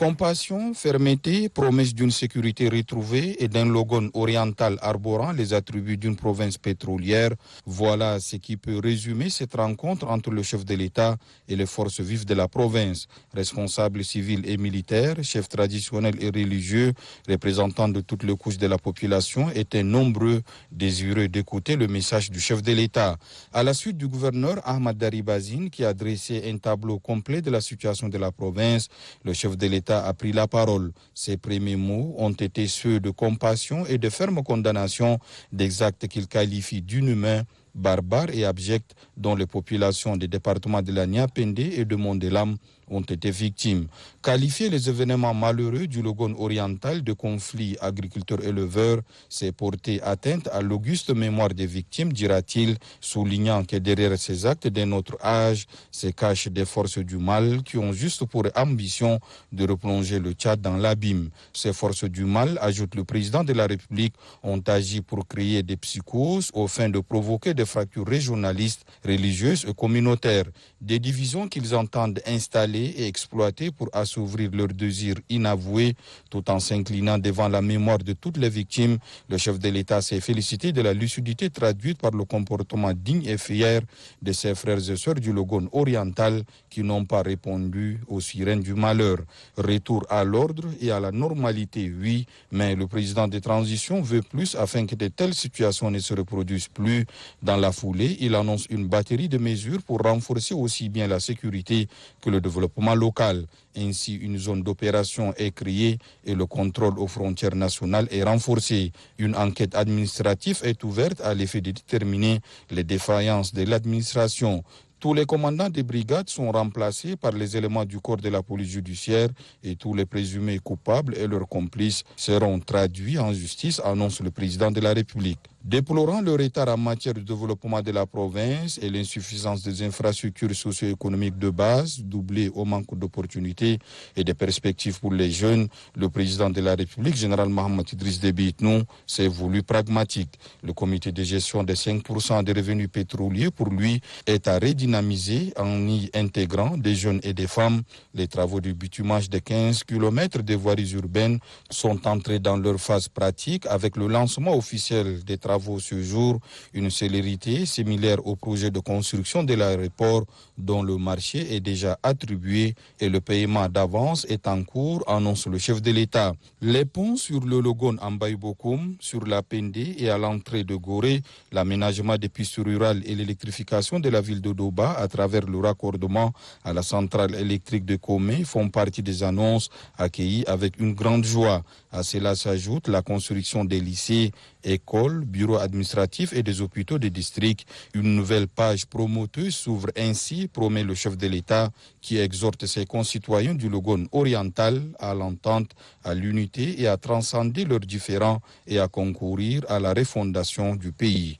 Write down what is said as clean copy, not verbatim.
Compassion, fermeté, promesse d'une sécurité retrouvée et d'un Logone oriental arborant les attributs d'une province pétrolière, voilà ce qui peut résumer cette rencontre entre le chef de l'État et les forces vives de la province. Responsables civils et militaires, chefs traditionnels et religieux, représentants de toutes les couches de la population étaient nombreux, désireux d'écouter le message du chef de l'État. À la suite du gouverneur Ahmad Daribazine qui a dressé un tableau complet de la situation de la province, le chef de l'État a pris la parole. Ses premiers mots ont été ceux de compassion et de ferme condamnation des actes qu'il qualifie d'inhumains, barbares et abjects dont les populations des départements de la Niapende et de Mondelam ont été victimes. Qualifier les événements malheureux du Logone oriental de conflits agriculteurs-éleveurs, c'est porter atteinte à l'auguste mémoire des victimes, dira-t-il, soulignant que derrière ces actes d'un autre âge se cachent des forces du mal qui ont juste pour ambition de replonger le Tchad dans l'abîme. Ces forces du mal, ajoute le président de la République, ont agi pour créer des psychoses aux fins de provoquer des fractures régionalistes, religieuses et communautaires, des divisions qu'ils entendent installer et exploiter pour assouvir leurs désirs inavoués, tout en s'inclinant devant la mémoire de toutes les victimes. Le chef de l'État s'est félicité de la lucidité traduite par le comportement digne et fier de ses frères et sœurs du Logone oriental qui n'ont pas répondu aux sirènes du malheur. Retour à l'ordre et à la normalité, oui, mais le président de transition veut plus afin que de telles situations ne se reproduisent plus. Dans la foulée, il annonce une batterie de mesures pour renforcer aussi bien la sécurité que le développement local. Ainsi, une zone d'opération est créée et le contrôle aux frontières nationales est renforcé. Une enquête administrative est ouverte à l'effet de déterminer les défaillances de l'administration. Tous les commandants des brigades sont remplacés par les éléments du corps de la police judiciaire et tous les présumés coupables et leurs complices seront traduits en justice, annonce le président de la République. Déplorant le retard en matière de développement de la province et l'insuffisance des infrastructures socio-économiques de base, doublée au manque d'opportunités et de perspectives pour les jeunes, le président de la République, général Mahamat Idriss Déby Itno, s'est voulu pragmatique. Le comité de gestion des 5% des revenus pétroliers, pour lui, est à redynamiser en y intégrant des jeunes et des femmes. Les travaux de bitumage de 15 km de voiries urbaines sont entrés dans leur phase pratique avec le lancement officiel des travaux ce jour, une célérité similaire au projet de construction de l'aéroport dont le marché est déjà attribué et le paiement d'avance est en cours, annonce le chef de l'État. Les ponts sur le Logone en Baïbokoum, sur la Pendé et à l'entrée de Gorée, l'aménagement des pistes rurales et l'électrification de la ville de Doba à travers le raccordement à la centrale électrique de Komé font partie des annonces accueillies avec une grande joie. À cela s'ajoute la construction des lycées, écoles, bureaux administratifs et des hôpitaux de district. Une nouvelle page promoteuse s'ouvre ainsi, promet le chef de l'État, qui exhorte ses concitoyens du Logone oriental à l'entente, à l'unité et à transcender leurs différends et à concourir à la refondation du pays.